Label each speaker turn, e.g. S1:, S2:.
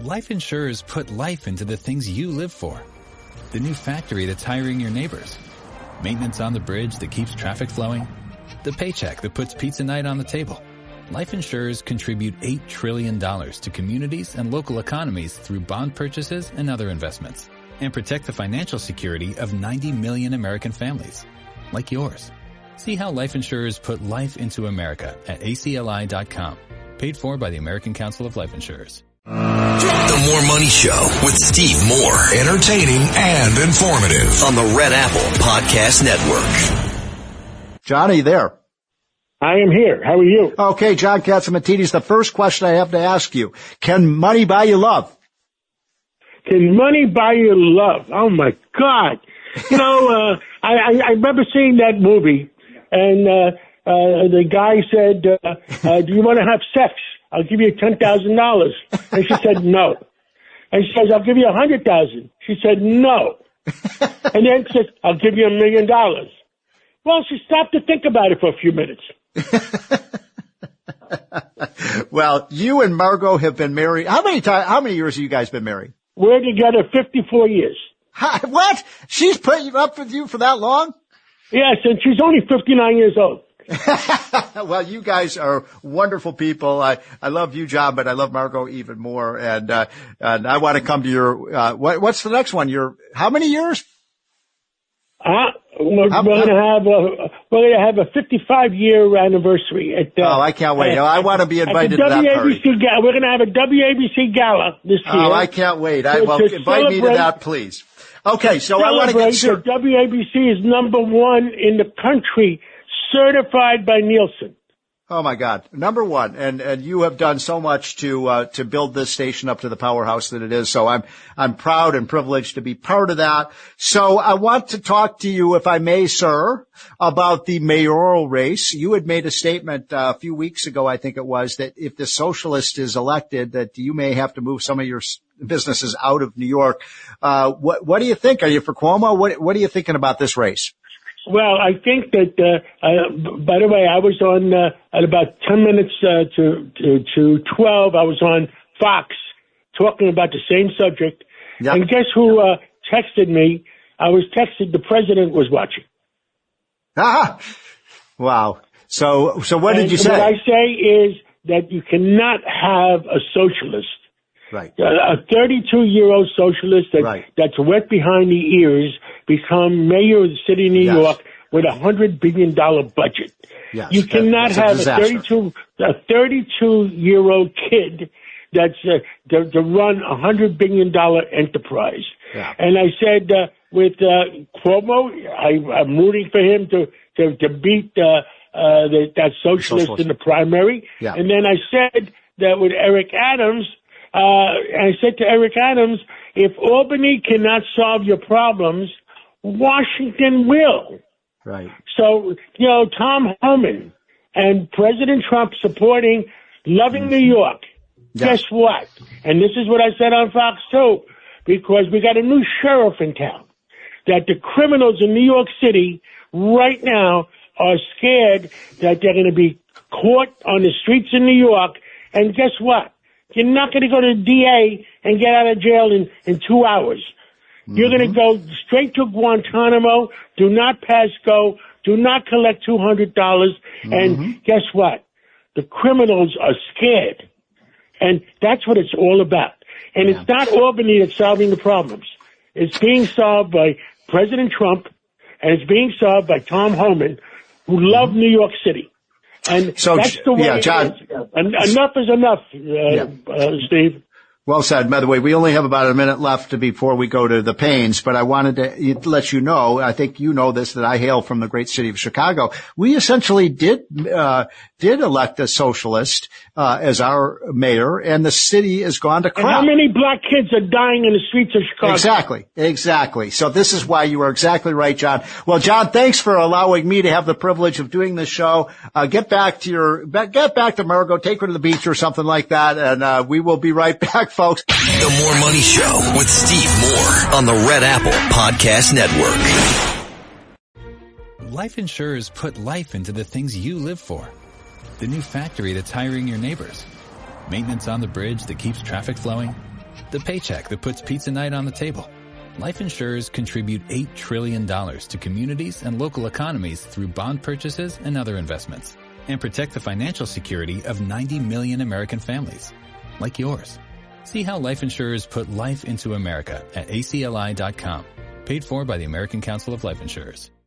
S1: Life insurers put life into the things you live for. The new factory that's hiring your neighbors. Maintenance on the bridge that keeps traffic flowing. The paycheck that puts pizza night on the table. Life insurers contribute $8 trillion to communities and local economies through bond purchases and other investments, and protect the financial security of 90 million American families, like yours. See how life insurers put life into America at acli.com. Paid for by the American Council of Life Insurers.
S2: The More Money Show with Steve Moore. Entertaining and informative on the Red Apple Podcast Network.
S3: John, are you there?
S4: I am here. How are you?
S3: Okay, John Catsimatidis, the first question I have to ask you. Can money buy you love?
S4: Can money buy you love? Oh, my God. You know, I remember seeing that movie, and the guy said, do you want to have sex? I'll give you $10,000. And she said, no. And she says, I'll give you $100,000. She said, no. And then she says, I'll give you $1 million. Well, she stopped to think about it for a few minutes.
S3: Well, you and Margot have been married. How many years have you guys been married?
S4: We're together 54 years.
S3: What? She's putting up with you for that long?
S4: Yes, and she's only 59 years old.
S3: Well, you guys are wonderful people. I love you, John, but I love Margot even more. And I want to come to your, what's the next one? How many years?
S4: We're going to have a 55-year anniversary at,
S3: I can't wait. I want to be invited to that party.
S4: We're going to have a WABC gala this year.
S3: Oh, I can't wait. Invite me to that, please. Okay, so I want to get
S4: the WABC is number one in the country, certified by Nielsen.
S3: Oh my God. Number one. And you have done so much to build this station up to the powerhouse that it is. So I'm proud and privileged to be part of that. So I want to talk to you, if I may, sir, about the mayoral race. You had made a statement a few weeks ago, I think it was, that if the socialist is elected, that you may have to move some of your businesses out of New York. What do you think? Are you for Cuomo? What are you thinking about this race?
S4: Well, I think that, by the way, I was on, at about 10 minutes, to 12, I was on Fox talking about the same subject. Yep. And guess who, texted me? I was texted the president was watching.
S3: Ah! Wow. So what did you say?
S4: What I say is that you cannot have a socialist.
S3: Right.
S4: A 32-year-old socialist that's wet behind the ears become mayor of the city of New York with $100 billion budget.
S3: Yes,
S4: you cannot have a 32-year-old kid that's to run $100 billion enterprise. Yeah. And I said with Cuomo, I'm rooting for him to beat that socialist in the primary. Yeah. And then I said that with Eric Adams. I said to Eric Adams, if Albany cannot solve your problems, Washington will.
S3: Right.
S4: So, Tom Homan and President Trump supporting loving New York. Yeah. Guess what? And this is what I said on Fox too, because we got a new sheriff in town, that the criminals in New York City right now are scared that they're going to be caught on the streets in New York. And guess what? You're not going to go to the DA and get out of jail in 2 hours. Mm-hmm. You're going to go straight to Guantanamo, do not pass go, do not collect $200. Mm-hmm. And guess what? The criminals are scared. And that's what it's all about. And it's not Albany that's solving the problems. It's being solved by President Trump, and it's being solved by Tom Homan, who love New York City. And so, that's the way
S3: John,
S4: it is. Enough is enough, Steve.
S3: Well said. By the way, we only have about a minute left before we go to the Pains, but I wanted to let you know, I think you know this, that I hail from the great city of Chicago. We essentially did elect a socialist, as our mayor, and the city has gone to crap.
S4: And how many black kids are dying in the streets of Chicago?
S3: Exactly. So this is why you are exactly right, John. Well, John, thanks for allowing me to have the privilege of doing this show. Get back to Margot, take her to the beach or something like that, and we will be right back, folks.
S2: The More Money Show with Steve Moore on the Red Apple Podcast Network.
S1: Life insurers put life into the things you live for. The new factory that's hiring your neighbors. Maintenance on the bridge that keeps traffic flowing. the paycheck that puts pizza night on the table. Life insurers contribute $8 trillion to communities and local economies through bond purchases and other investments, and protect the financial security of 90 million American families, like yours. See how life insurers put life into America at acli.com. Paid for by the American Council of Life Insurers.